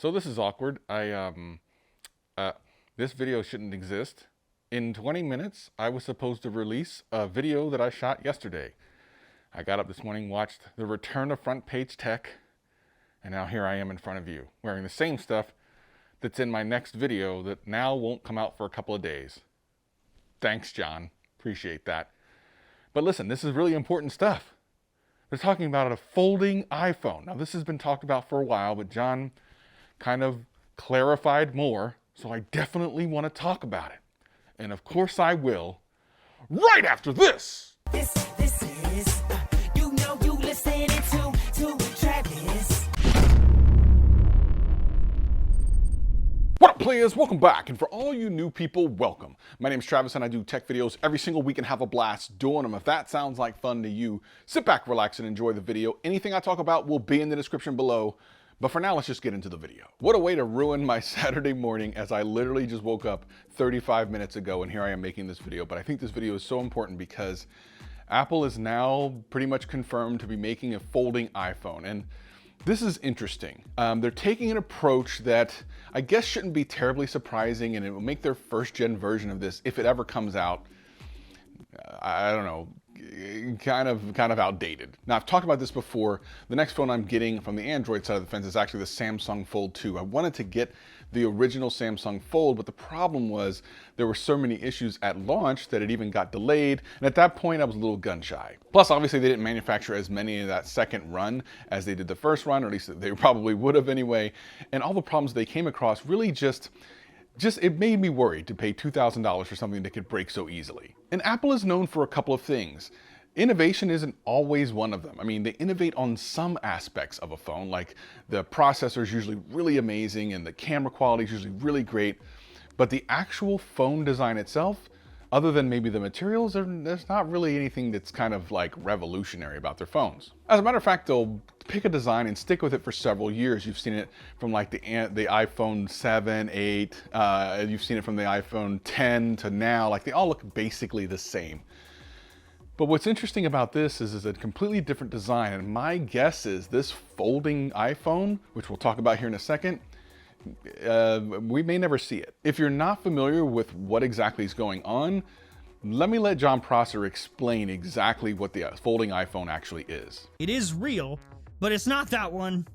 So this is awkward. This video shouldn't exist. In 20 minutes, I was supposed to release a video that I shot yesterday. I got up this morning, watched the return of front page tech, and now here I am in front of you, wearing the same stuff that's in my next video that now won't come out for a couple of days. Thanks, Jon. Appreciate that. But listen, this is really important stuff. They're talking about a folding iPhone. Now, this has been talked about for a while, but Jon kind of clarified more, so I definitely want to talk about it. And of course I will, right after this. This is, you listening to Travis. What up, players? Welcome back. And for all you new people, welcome. My name is Travis and I do tech videos every single week and have a blast doing them. If that sounds like fun to you, sit back, relax, and enjoy the video. Anything I talk about will be in the description below. But for now, let's just get into the video. What a way to ruin my Saturday morning, as I literally just woke up 35 minutes ago and here I am making this video. But I think this video is so important because Apple is now pretty much confirmed to be making a folding iPhone. And this is interesting. They're taking an approach that I guess shouldn't be terribly surprising, and it will make their first gen version of this, if it ever comes out, I don't know, kind of outdated. Now, I've talked about this before. The next phone I'm getting from the Android side of the fence is actually the Samsung Fold 2. I wanted to get the original Samsung Fold, but the problem was there were so many issues at launch that it even got delayed. And at that point, I was a little gun shy. Plus, obviously, they didn't manufacture as many in that second run as they did the first run, or at least they probably would have anyway. And all the problems they came across really just it made me worried to pay $2,000 for something that could break so easily. And Apple is known for a couple of things. Innovation isn't always one of them. I mean, they innovate on some aspects of a phone, like the processor is usually really amazing and the camera quality is usually really great, but the actual phone design itself, other than maybe the materials, there's not really anything that's kind of like revolutionary about their phones. As a matter of fact, they'll pick a design and stick with it for several years. You've seen it from like the iPhone 7, 8, you've seen it from the iPhone 10 to now, like they all look basically the same. But what's interesting about this is a completely different design, and my guess is this folding iPhone, which we'll talk about here in a second, we may never see it. If you're not familiar with what exactly is going on, let me let Jon Prosser explain exactly what the folding iPhone actually is. It is real, but it's not that one,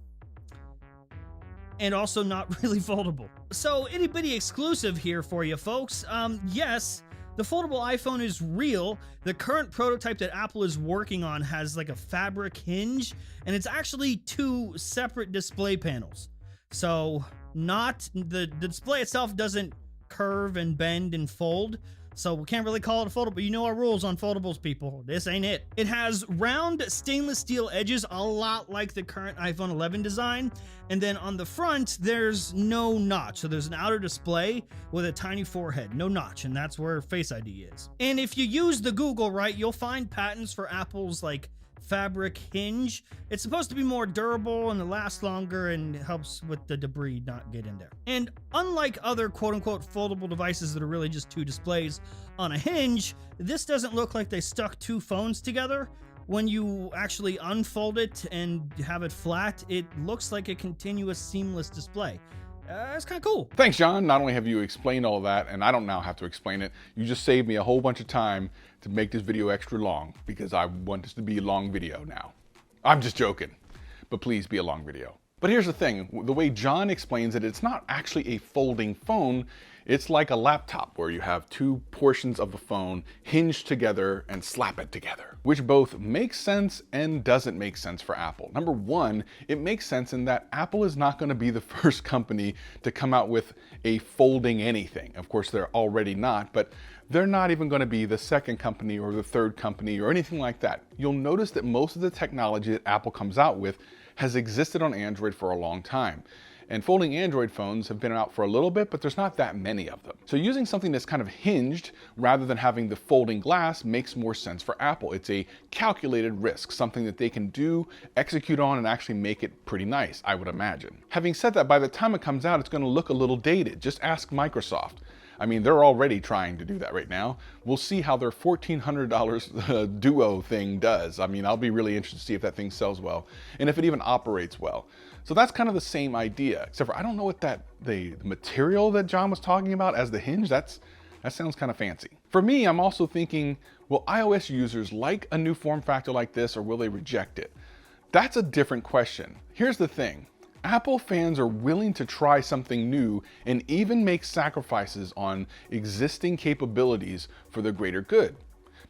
and also not really foldable. So itty bitty exclusive here for you folks. Yes, the foldable iPhone is real. The current prototype that Apple is working on has like a fabric hinge, and it's actually two separate display panels. So not the display itself doesn't curve and bend and fold, so we can't really call it a foldable. But you know our rules on foldables, people. This ain't it. It has round stainless steel edges, a lot like the current iPhone 11 design. And then on the front, there's no notch. So there's an outer display with a tiny forehead, no notch, and that's where Face ID is. And if you use the Google, right, you'll find patents for Apple's like fabric hinge. It's supposed to be more durable and it lasts longer and it helps with the debris not get in there. And unlike other quote-unquote foldable devices that are really just two displays on a hinge, this doesn't look like they stuck two phones together. When you actually unfold it and have it flat, it looks like a continuous seamless display. It's kind of cool. Thanks, Jon. Not only have you explained all of that, and I don't now have to explain it, you just saved me a whole bunch of time to make this video extra long because I want this to be a long video now. I'm just joking, but please be a long video. But here's the thing, the way Jon explains it, it's not actually a folding phone. It's like a laptop where you have two portions of the phone hinged together and slap it together, which both makes sense and doesn't make sense for Apple. Number one, it makes sense in that Apple is not going to be the first company to come out with a folding anything. Of course, they're already not, but they're not even going to be the second company or the third company or anything like that. You'll notice that most of the technology that Apple comes out with has existed on Android for a long time. And folding Android phones have been out for a little bit, but there's not that many of them. So using something that's kind of hinged rather than having the folding glass makes more sense for Apple. It's a calculated risk, something that they can do, execute on, and actually make it pretty nice, I would imagine. Having said that, by the time it comes out, it's going to look a little dated. Just ask Microsoft. I mean, they're already trying to do that right now. We'll see how their $1,400 Duo thing does. I mean, I'll be really interested to see if that thing sells well and if it even operates well. So that's kind of the same idea, except for I don't know what the material that Jon was talking about as the hinge, that sounds kind of fancy. For me, I'm also thinking, will iOS users like a new form factor like this, or will they reject it? That's a different question. Here's the thing. Apple fans are willing to try something new and even make sacrifices on existing capabilities for the greater good.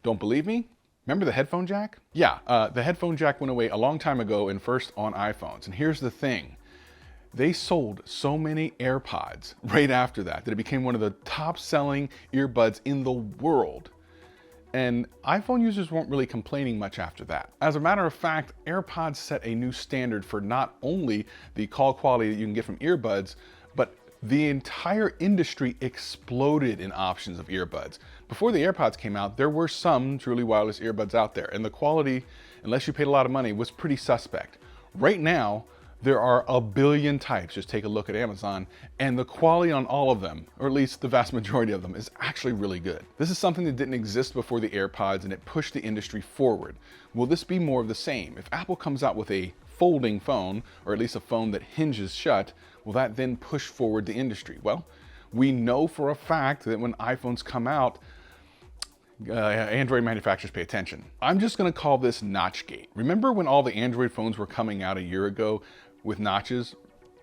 Don't believe me? Remember the headphone jack? Yeah, the headphone jack went away a long time ago and first on iPhones. And here's the thing. They sold so many AirPods right after that it became one of the top selling earbuds in the world. And iPhone users weren't really complaining much after that. As a matter of fact, AirPods set a new standard for not only the call quality that you can get from earbuds, but the entire industry exploded in options of earbuds. Before the AirPods came out, there were some truly wireless earbuds out there, and the quality, unless you paid a lot of money, was pretty suspect. Right now, there are a billion types. Just take a look at Amazon, and the quality on all of them, or at least the vast majority of them, is actually really good. This is something that didn't exist before the AirPods, and it pushed the industry forward. Will this be more of the same? If Apple comes out with a folding phone, or at least a phone that hinges shut, will that then push forward the industry? Well, we know for a fact that when iPhones come out, Android manufacturers pay attention. I'm just gonna call this Notchgate. Remember when all the Android phones were coming out a year ago with notches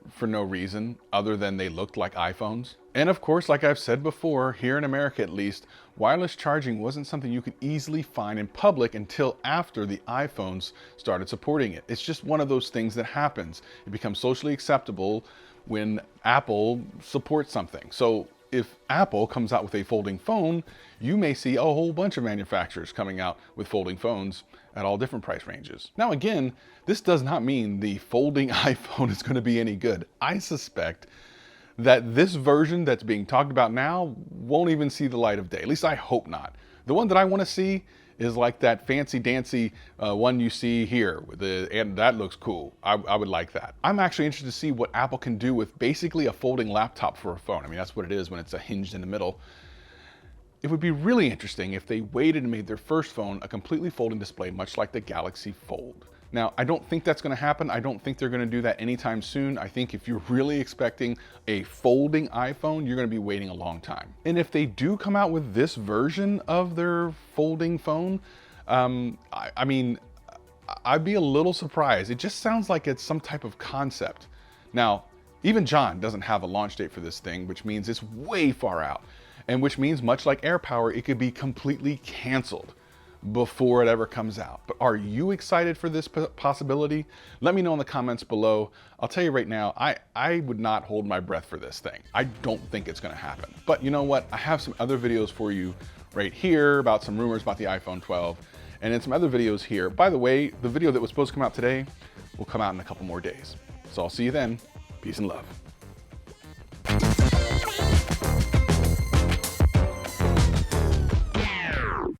for no reason other than they looked like iPhones? And of course, like I've said before, here in America at least, wireless charging wasn't something you could easily find in public until after the iPhones started supporting it. It's just one of those things that happens. It becomes socially acceptable when Apple supports something. So if Apple comes out with a folding phone, you may see a whole bunch of manufacturers coming out with folding phones at all different price ranges. Now again, this does not mean the folding iPhone is going to be any good. I suspect that this version that's being talked about now won't even see the light of day. At least I hope not. The one that I want to see is like that fancy dancy one you see here, and that looks cool. I would like that. I'm actually interested to see what Apple can do with basically a folding laptop for a phone. I mean, that's what it is when it's hinged in the middle. It would be really interesting if they waited and made their first phone a completely folding display, much like the Galaxy Fold. Now, I don't think that's going to happen. I don't think they're going to do that anytime soon. I think if you're really expecting a folding iPhone, you're going to be waiting a long time. And if they do come out with this version of their folding phone, I mean, I'd be a little surprised. It just sounds like it's some type of concept. Now, even Jon doesn't have a launch date for this thing, which means it's way far out. And which means, much like AirPower, it could be completely canceled before it ever comes out. But are you excited for this possibility? Let me know in the comments below. I'll tell you right now, I would not hold my breath for this thing. I don't think it's gonna happen. But you know what? I have some other videos for you right here about some rumors about the iPhone 12, and then some other videos here. By the way, the video that was supposed to come out today will come out in a couple more days. So I'll see you then. Peace and love.